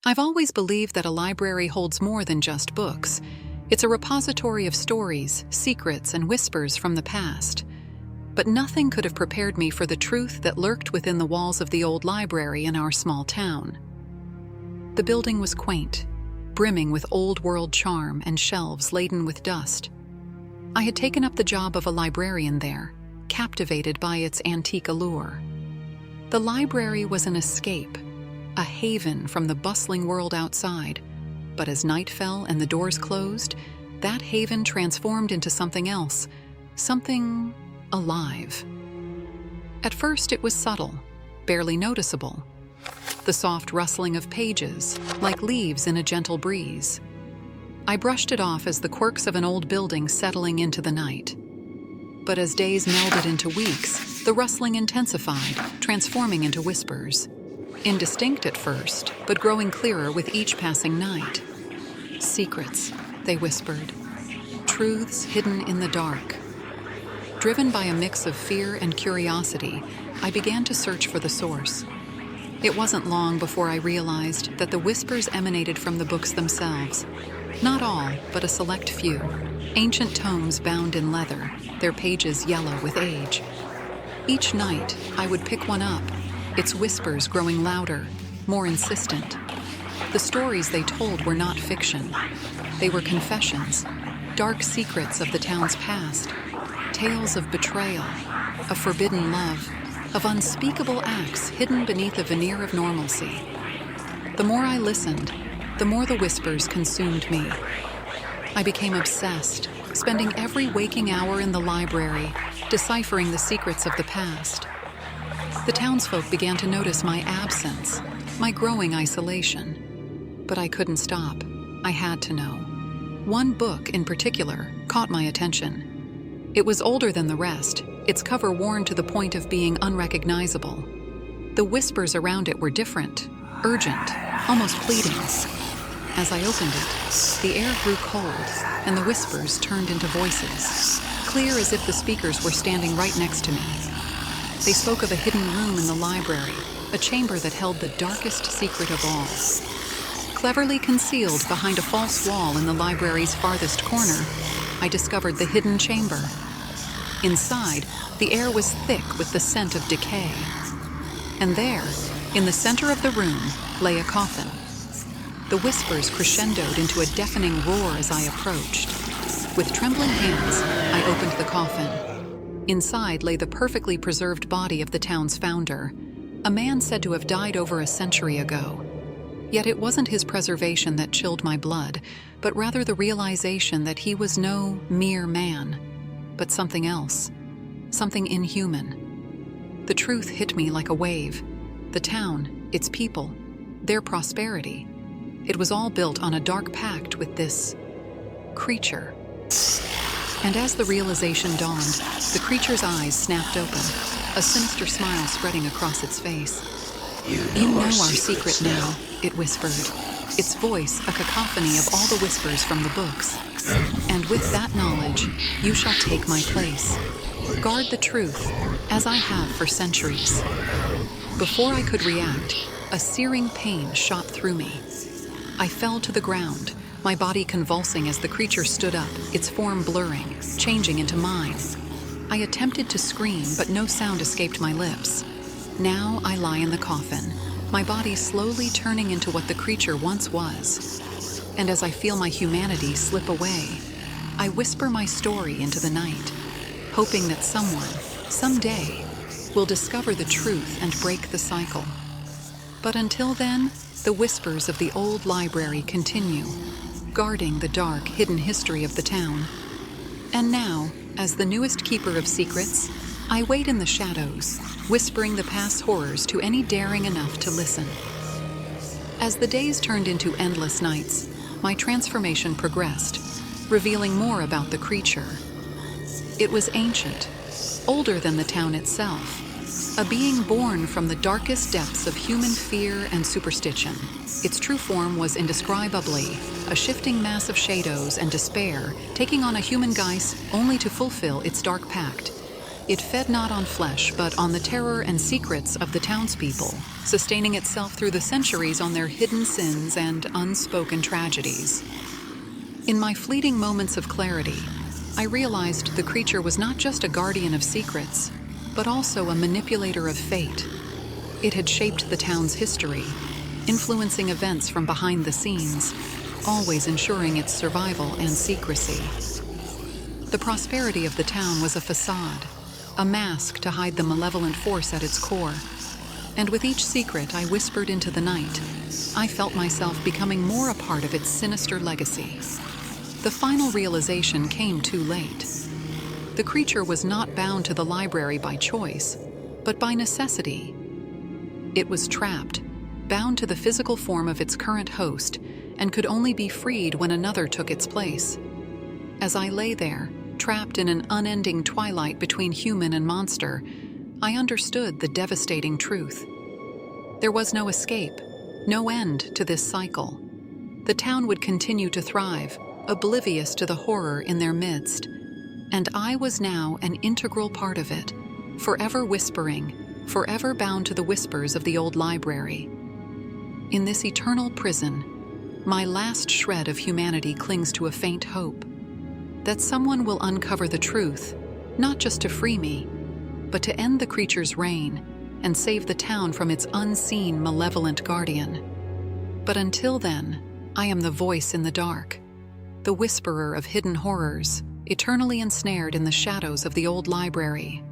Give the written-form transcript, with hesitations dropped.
I've always believed that a library holds more than just books. It's a repository of stories, secrets, and whispers from the past. But nothing could have prepared me for the truth that lurked within the walls of the old library in our small town. The building was quaint, brimming with old-world charm and shelves laden with dust. I had taken up the job of a librarian there, captivated by its antique allure. The library was an escape, a haven from the bustling world outside. But as night fell and the doors closed, that haven transformed into something else, something alive. At first it was subtle, barely noticeable. The soft rustling of pages, like leaves in a gentle breeze. I brushed it off as the quirks of an old building settling into the night. But as days melded into weeks, the rustling intensified, transforming into whispers. Indistinct at first, but growing clearer with each passing night. Secrets, they whispered. Truths hidden in the dark. Driven by a mix of fear and curiosity, I began to search for the source. It wasn't long before I realized that the whispers emanated from the books themselves. Not all, but a select few. Ancient tomes bound in leather, their pages yellow with age. Each night, I would pick one up, its whispers growing louder, more insistent. The stories they told were not fiction. They were confessions, dark secrets of the town's past, tales of betrayal, of forbidden love, of unspeakable acts hidden beneath a veneer of normalcy. The more I listened, the more the whispers consumed me. I became obsessed, spending every waking hour in the library, deciphering the secrets of the past. The townsfolk began to notice my absence, my growing isolation. But I couldn't stop. I had to know. One book in particular caught my attention. It was older than the rest, its cover worn to the point of being unrecognizable. The whispers around it were different, urgent, almost pleading. As I opened it, the air grew cold, and the whispers turned into voices, clear as if the speakers were standing right next to me. They spoke of a hidden room in the library, a chamber that held the darkest secret of all. Cleverly concealed behind a false wall in the library's farthest corner, I discovered the hidden chamber. Inside, the air was thick with the scent of decay. And there, in the center of the room, lay a coffin. The whispers crescendoed into a deafening roar as I approached. With trembling hands, I opened the coffin. Inside lay the perfectly preserved body of the town's founder, a man said to have died over a century ago. Yet it wasn't his preservation that chilled my blood, but rather the realization that he was no mere man, but something else, something inhuman. The truth hit me like a wave. The town, its people, their prosperity. It was all built on a dark pact with this creature. And as the realization dawned, the creature's eyes snapped open, a sinister smile spreading across its face. You know our secret now, it whispered, its voice a cacophony of all the whispers from the books. And with that knowledge, you shall take my place. Guard the truth, as I have for centuries. Before I could react, a searing pain shot through me. I fell to the ground, my body convulsing as the creature stood up, its form blurring, changing into mine. I attempted to scream, but no sound escaped my lips. Now I lie in the coffin, my body slowly turning into what the creature once was. And as I feel my humanity slip away, I whisper my story into the night, hoping that someone, someday, will discover the truth and break the cycle. But until then, the whispers of the old library continue, guarding the dark, hidden history of the town. And now, as the newest keeper of secrets, I wait in the shadows, whispering the past horrors to any daring enough to listen. As the days turned into endless nights, my transformation progressed, revealing more about the creature. It was ancient, older than the town itself, a being born from the darkest depths of human fear and superstition. Its true form was indescribably a shifting mass of shadows and despair, taking on a human guise only to fulfill its dark pact. It fed not on flesh, but on the terror and secrets of the townspeople, sustaining itself through the centuries on their hidden sins and unspoken tragedies. In my fleeting moments of clarity, I realized the creature was not just a guardian of secrets, but also a manipulator of fate. It had shaped the town's history, influencing events from behind the scenes, always ensuring its survival and secrecy. The prosperity of the town was a facade, a mask to hide the malevolent force at its core. And with each secret I whispered into the night, I felt myself becoming more a part of its sinister legacy. The final realization came too late. The creature was not bound to the library by choice, but by necessity. It was trapped, bound to the physical form of its current host, and could only be freed when another took its place. As I lay there, trapped in an unending twilight between human and monster, I understood the devastating truth. There was no escape, no end to this cycle. The town would continue to thrive, oblivious to the horror in their midst, and I was now an integral part of it, forever whispering, forever bound to the whispers of the old library. In this eternal prison, my last shred of humanity clings to a faint hope that someone will uncover the truth, not just to free me, but to end the creature's reign and save the town from its unseen malevolent guardian. But until then, I am the voice in the dark, the whisperer of hidden horrors, eternally ensnared in the shadows of the old library.